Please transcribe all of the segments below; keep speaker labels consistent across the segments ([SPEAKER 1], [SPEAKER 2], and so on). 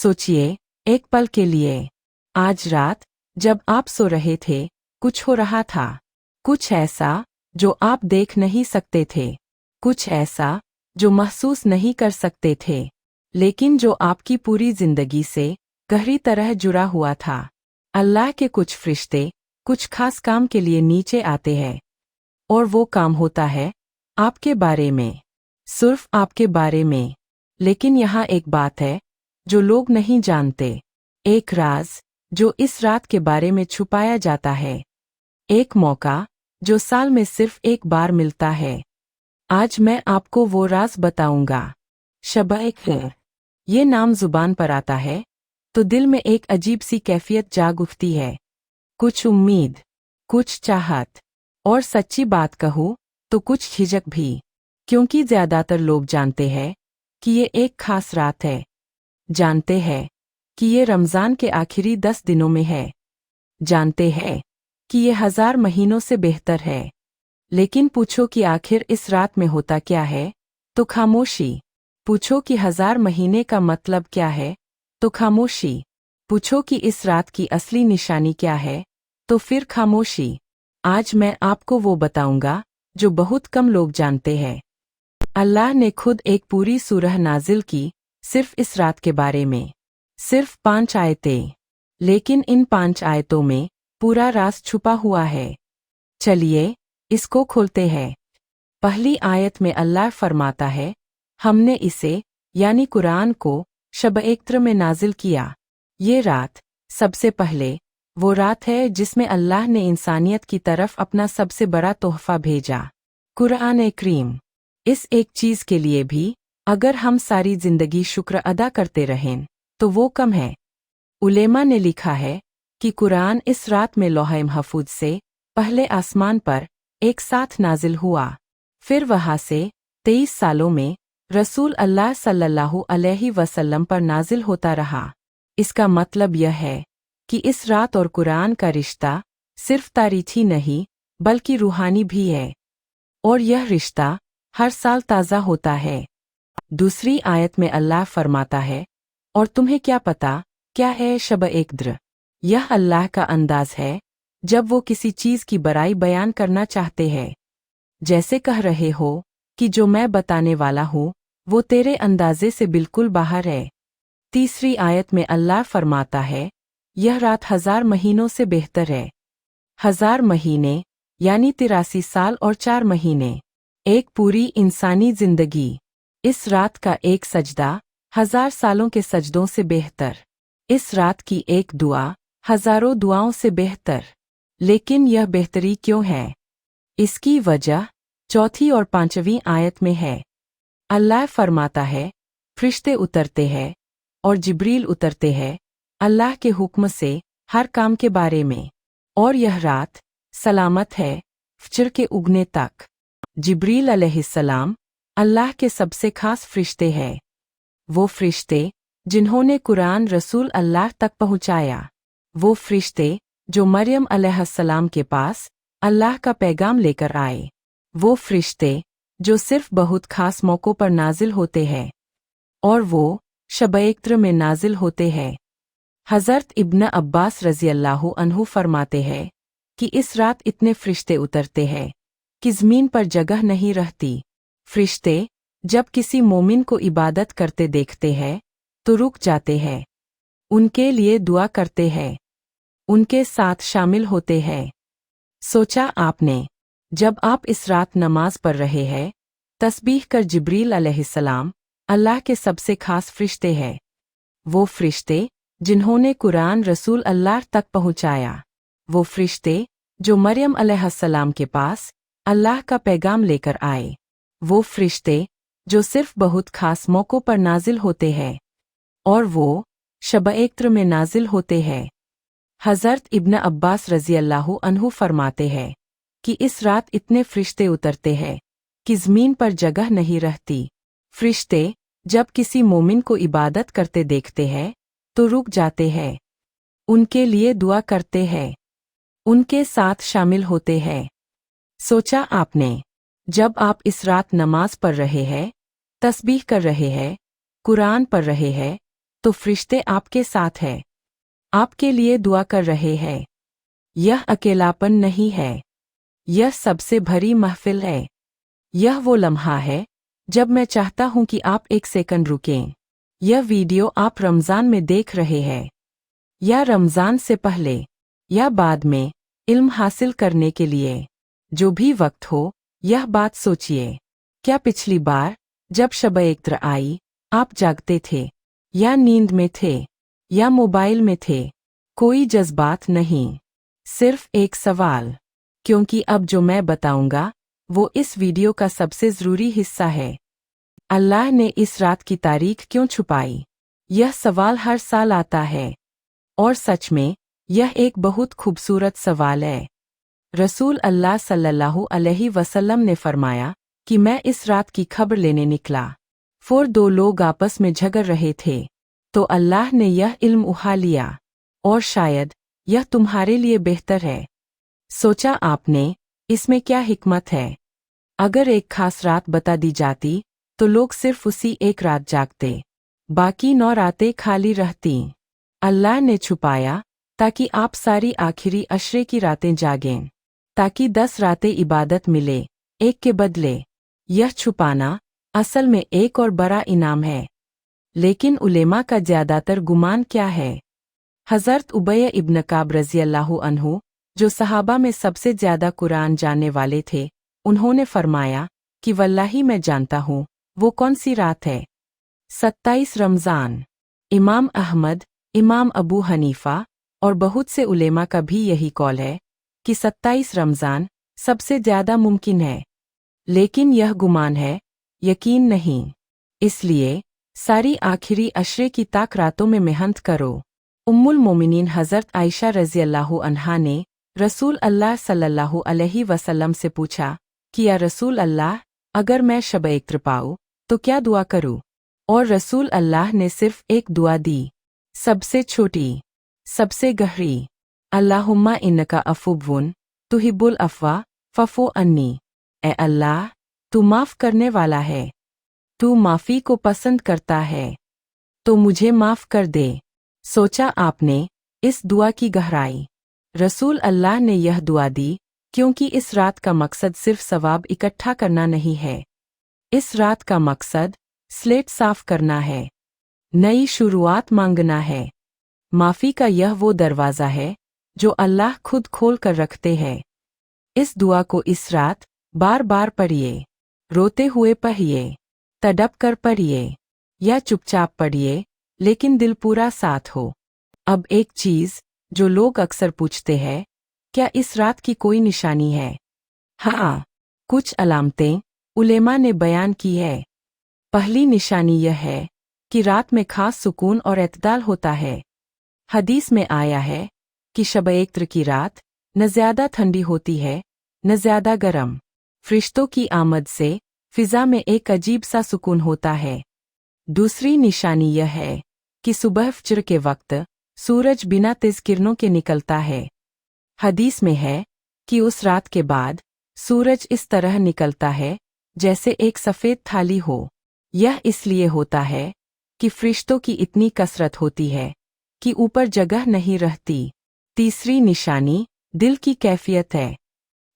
[SPEAKER 1] सोचिए एक पल के लिए, आज रात जब आप सो रहे थे कुछ हो रहा था, कुछ ऐसा जो आप देख नहीं सकते थे, कुछ ऐसा जो महसूस नहीं कर सकते थे, लेकिन जो आपकी पूरी जिंदगी से गहरी तरह जुड़ा हुआ था। अल्लाह के कुछ फरिश्ते कुछ खास काम के लिए नीचे आते हैं, और वो काम होता है आपके बारे में, सिर्फ आपके बारे में। लेकिन यहाँ एक बात है जो लोग नहीं जानते, एक राज जो इस रात के बारे में छुपाया जाता है, एक मौका जो साल में सिर्फ एक बार मिलता है। आज मैं आपको वो राज बताऊंगा। शब-ए-कद्र, ये नाम जुबान पर आता है तो दिल में एक अजीब सी कैफियत जाग उठती है, कुछ उम्मीद, कुछ चाहत, और सच्ची बात कहूँ तो कुछ झिझक भी, क्योंकि ज्यादातर लोग जानते हैं कि ये एक खास रात है, जानते हैं कि ये रमज़ान के आखिरी 10 दिनों में है, जानते हैं कि ये 1000 महीनों से बेहतर है। लेकिन पूछो कि आखिर इस रात में होता क्या है, तो खामोशी। पूछो कि 1000 महीने का मतलब क्या है, तो खामोशी। पूछो कि इस रात की असली निशानी क्या है, तो फिर खामोशी। आज मैं आपको वो बताऊंगा जो बहुत कम लोग जानते हैं। अल्लाह ने खुद एक पूरी सूरह नाजिल की सिर्फ इस रात के बारे में, सिर्फ 5 आयतें, लेकिन इन 5 आयतों में पूरा राज छुपा हुआ है। चलिए इसको खोलते हैं। पहली आयत में अल्लाह फरमाता है, हमने इसे यानी कुरान को शब-ए-कद्र में नाजिल किया। ये रात सबसे पहले वो रात है जिसमें अल्लाह ने इंसानियत की तरफ अपना सबसे बड़ा तोहफा भेजा, कुरान करीम। इस एक चीज़ के लिए भी अगर हम सारी जिंदगी शुक्र अदा करते रहें तो वो कम है। उलेमा ने लिखा है कि कुरान इस रात में लौह महफूज से पहले आसमान पर एक साथ नाजिल हुआ, फिर वहाँ से 23 सालों में रसूल अल्लाह सल्लल्लाहु अलैहि वसल्लम पर नाजिल होता रहा। इसका मतलब यह है कि इस रात और कुरान का रिश्ता सिर्फ तारीखी नहीं बल्कि रूहानी भी है, और यह रिश्ता हर साल ताज़ा होता है। दूसरी आयत में अल्लाह फरमाता है, और तुम्हें क्या पता क्या है शब-ए-कद्र। यह अल्लाह का अंदाज है जब वो किसी चीज़ की बड़ाई बयान करना चाहते हैं, जैसे कह रहे हो कि जो मैं बताने वाला हूँ वो तेरे अंदाजे से बिल्कुल बाहर है। तीसरी आयत में अल्लाह फरमाता है, यह रात 1000 महीनों से बेहतर है। 1000 महीने यानी 83 साल और 4 महीने, एक पूरी इंसानी जिंदगी। इस रात का एक सजदा 1000 सालों के सजदों से बेहतर। इस रात की एक दुआ हजारों दुआओं से बेहतर। लेकिन यह बेहतरी क्यों है? इसकी वजह चौथी और 5वीं आयत में है। अल्लाह फरमाता है, फरिश्ते उतरते हैं और जिब्रील उतरते हैं अल्लाह के हुक्म से हर काम के बारे में, और यह रात सलामत है फजर के उगने तक। जिब्रील अलैहिस्सलाम अल्लाह के सबसे खास फरिश्ते हैं, वो फरिश्ते जिन्होंने कुरान रसूल अल्लाह तक पहुँचाया, वो फरिश्ते जो मरियम अलैहिस्सलाम के पास अल्लाह का पैगाम लेकर आए, वो फरिश्ते जो सिर्फ बहुत खास मौक़ों पर नाजिल होते हैं, और वो शब-ए-कद्र में नाजिल होते हैं। हज़रत इब्न अब्बास रज़ी अल्लाहु अन्हु फरमाते हैं कि इस रात इतने फरिश्ते उतरते हैं कि ज़मीन पर जगह नहीं रहती। फरिश्ते जब किसी मोमिन को इबादत करते देखते हैं तो रुक जाते हैं, उनके लिए दुआ करते हैं, उनके साथ शामिल होते हैं। सोचा आपने, जब आप इस रात नमाज पढ़ रहे हैं, तस्बीह कर जिब्रील अलैहिस्सलाम अल्लाह के सबसे खास फरिश्ते हैं, वो फरिश्ते जिन्होंने कुरान रसूल अल्लाह तक पहुँचाया, वो फरिश्ते जो मरियम अलैहिस्सलाम के पास अल्लाह का पैगाम लेकर आए, वो फरिश्ते जो सिर्फ बहुत खास मौक़ों पर नाजिल होते हैं, और वो शब-ए-कद्र में नाजिल होते हैं। हज़रत इब्न अब्बास रज़ी अल्लाहु अन्हु फरमाते हैं कि इस रात इतने फरिश्ते उतरते हैं कि ज़मीन पर जगह नहीं रहती। फरिश्ते जब किसी मोमिन को इबादत करते देखते हैं तो रुक जाते हैं, उनके लिए दुआ करते हैं, उनके साथ शामिल होते हैं। सोचा आपने, जब आप इस रात नमाज पढ़ रहे हैं, तस्बीह कर रहे हैं, कुरान पढ़ रहे हैं, तो फरिश्ते आपके साथ हैं, आपके लिए दुआ कर रहे हैं। यह अकेलापन नहीं है, यह सबसे भरी महफिल है। यह वो लम्हा है जब मैं चाहता हूं कि आप एक सेकंड रुकें। यह वीडियो आप रमज़ान में देख रहे हैं, या रमज़ान से पहले या बाद में, इल्म हासिल करने के लिए। जो भी वक्त हो, यह बात सोचिए, क्या पिछली बार जब शब-ए क़द्र आई, आप जागते थे, या नींद में थे, या मोबाइल में थे? कोई जज्बात नहीं, सिर्फ एक सवाल, क्योंकि अब जो मैं बताऊंगा वो इस वीडियो का सबसे ज़रूरी हिस्सा है। अल्लाह ने इस रात की तारीख क्यों छुपाई? यह सवाल हर साल आता है, और सच में यह एक बहुत खूबसूरत सवाल है। रसूल अल्लाह सल्लल्लाहु अलैहि वसल्लम ने फरमाया कि मैं इस रात की खबर लेने निकला। फिर दो लोग आपस में झगड़ रहे थे, तो अल्लाह ने यह इल्म उठा लिया, और शायद यह तुम्हारे लिए बेहतर है। सोचा आपने, इसमें क्या हिकमत है? अगर एक खास रात बता दी जाती तो लोग सिर्फ उसी एक रात जागते, बाकी 9 रातें खाली रहती। अल्लाह ने छुपाया ताकि आप सारी आखिरी अशरे की रातें जागें, ताकि 10 रातें इबादत मिले एक के बदले। यह छुपाना असल में एक और बड़ा इनाम है। लेकिन उलेमा का ज़्यादातर गुमान क्या है? हज़रत उबय इब्न काब रज़ियल्लाहु अन्हु, जो सहाबा में सबसे ज़्यादा कुरान जानने वाले थे, उन्होंने फरमाया कि वल्लाही मैं जानता हूँ वो कौन सी रात है। 27 रमज़ान। इमाम अहमद, इमाम अबू हनीफा और बहुत से उलेमा का भी यही कौल है कि 27 रमज़ान सबसे ज़्यादा मुमकिन है। लेकिन यह गुमान है, यकीन नहीं। इसलिए सारी आखिरी अशरे की ताक रातों में मेहनत करो। उम्मुल मोमिनीन हज़रत आयशा रज़ियल्लाहु अन्हा ने रसूल अल्लाह सल्लल्लाहु अलैहि वसल्लम से पूछा कि या रसूल अल्लाह, अगर मैं शब-ए क़द्र पाऊँ तो क्या दुआ करूँ? और रसूल अल्लाह ने सिर्फ एक दुआ दी, सबसे छोटी, सबसे गहरी, अल्लाहुम्मा इन्नका अफ़ुव्वुन तुहिब्बुल अफ़्वा फ़अफ़ु अन्नी। ए अल्लाह, तू माफ़ करने वाला है, तू माफ़ी को पसंद करता है, तो मुझे माफ़ कर दे। सोचा आपने इस दुआ की गहराई? रसूल अल्लाह ने यह दुआ दी क्योंकि इस रात का मकसद सिर्फ सवाब इकट्ठा करना नहीं है। इस रात का मकसद स्लेट साफ करना है, नई शुरुआत मांगना है। माफ़ी का यह वो दरवाज़ा है जो अल्लाह खुद खोल कर रखते हैं। इस दुआ को इस रात बार बार पढ़िए, रोते हुए पढ़िए, तड़प कर पढ़िए, या चुपचाप पढ़िए, लेकिन दिल पूरा साथ हो। अब एक चीज़ जो लोग अक्सर पूछते हैं, क्या इस रात की कोई निशानी है? हाँ, कुछ अलामतें उलेमा ने बयान की है। पहली निशानी यह है कि रात में खास सुकून और एतदाल होता है। हदीस में आया है कि शब-ए क़द्र की रात न ज़्यादा ठंडी होती है, न ज़्यादा गर्म। फरिश्तों की आमद से फ़िज़ा में एक अजीब सा सुकून होता है। दूसरी निशानी यह है कि सुबह फ़ज्र के वक्त सूरज बिना तेज़ किरणों के निकलता है। हदीस में है कि उस रात के बाद सूरज इस तरह निकलता है जैसे एक सफ़ेद थाली हो। यह इसलिए होता है कि फरिश्तों की इतनी कसरत होती है कि ऊपर जगह नहीं रहती। तीसरी निशानी दिल की कैफियत है।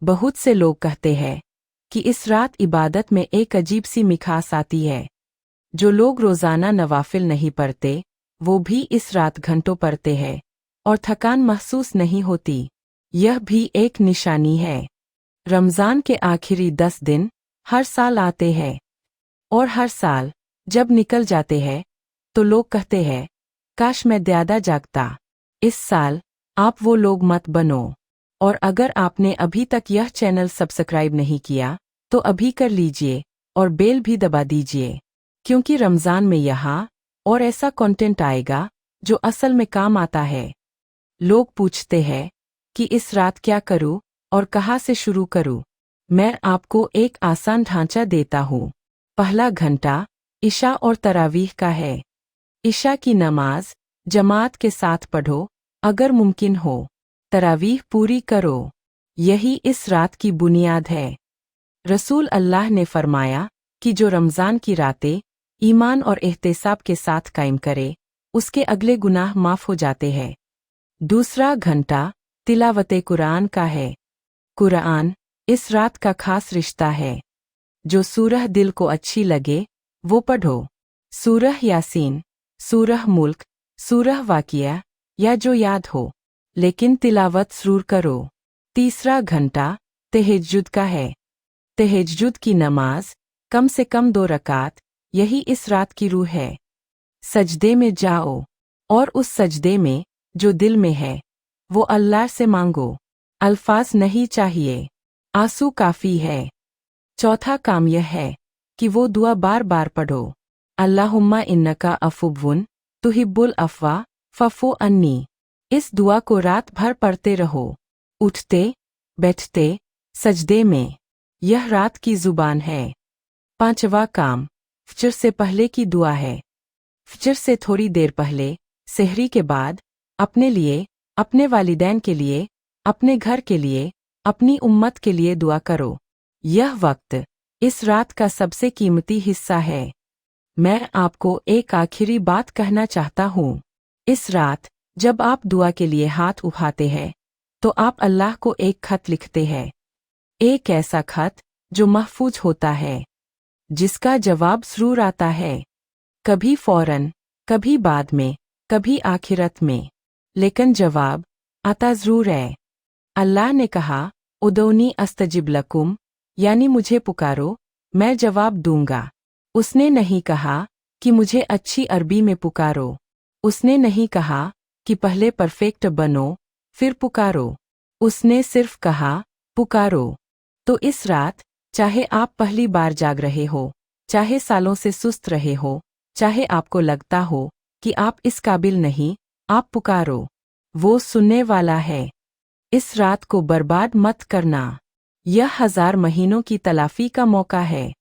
[SPEAKER 1] बहुत से लोग कहते हैं कि इस रात इबादत में एक अजीब सी मिठास आती है। जो लोग रोज़ाना नवाफिल नहीं पढ़ते, वो भी इस रात घंटों पढ़ते हैं और थकान महसूस नहीं होती। यह भी एक निशानी है। रमज़ान के आखिरी 10 दिन हर साल आते हैं, और हर साल जब निकल जाते हैं तो लोग कहते हैं, काश मैं ज़्यादा जागता। इस साल आप वो लोग मत बनो। और अगर आपने अभी तक यह चैनल सब्सक्राइब नहीं किया तो अभी कर लीजिए और बेल भी दबा दीजिए, क्योंकि रमज़ान में यहाँ और ऐसा कंटेंट आएगा जो असल में काम आता है। लोग पूछते हैं कि इस रात क्या करूं और कहाँ से शुरू करूं। मैं आपको एक आसान ढांचा देता हूँ। पहला घंटा इशा और तरावीह का है। इशा की नमाज जमात के साथ पढ़ो अगर मुमकिन हो। तरावीह पूरी करो। यही इस रात की बुनियाद है। रसूल अल्लाह ने फरमाया कि जो रमज़ान की रातें ईमान और एहतिसाब के साथ कायम करे, उसके अगले गुनाह माफ हो जाते हैं। दूसरा घंटा तिलावते कुरान का है। कुरान इस रात का खास रिश्ता है। जो सूरह दिल को अच्छी लगे वो पढ़ो। सूरह यासीन, सूरह मुल्क, सूरह वाकिया या जो याद हो, लेकिन तिलावत जरूर करो। तीसरा घंटा तहज्जुद का है। तहज्जुद की नमाज कम से कम 2 रकात, यही इस रात की रूह है। सजदे में जाओ और उस सजदे में जो दिल में है वो अल्लाह से मांगो। अल्फाज नहीं चाहिए, आंसू काफ़ी है। चौथा काम यह है कि वो दुआ बार बार पढ़ो। अल्लाहुम्मा इन्नका अफुव्वुन तुहिब्बुल अफ़्वा फ़अफ़ु अन्नी। इस दुआ को रात भर पढ़ते रहो, उठते बैठते सजदे में। यह रात की ज़ुबान है। पांचवा काम फजर से पहले की दुआ है। फजर से थोड़ी देर पहले, सहरी के बाद, अपने लिए, अपने वालिदैन के लिए, अपने घर के लिए, अपनी उम्मत के लिए दुआ करो। यह वक्त इस रात का सबसे कीमती हिस्सा है। मैं आपको एक आखिरी बात कहना चाहता हूँ। इस रात जब आप दुआ के लिए हाथ उठाते हैं तो आप अल्लाह को एक खत लिखते हैं। एक ऐसा खत जो महफूज होता है, जिसका जवाब जरूर आता है। कभी फौरन, कभी बाद में, कभी आखिरत में, लेकिन जवाब आता जरूर है। अल्लाह ने कहा उदौनी अस्तजिब लकुम, यानी मुझे पुकारो मैं जवाब दूंगा। उसने नहीं कहा कि मुझे अच्छी अरबी में पुकारो। उसने नहीं कहा कि पहले परफेक्ट बनो फिर पुकारो। उसने सिर्फ कहा पुकारो। तो इस रात चाहे आप पहली बार जाग रहे हो, चाहे सालों से सुस्त रहे हो, चाहे आपको लगता हो कि आप इस काबिल नहीं, आप पुकारो। वो सुनने वाला है। इस रात को बर्बाद मत करना। यह 1000 महीनों की तलाफी का मौका है।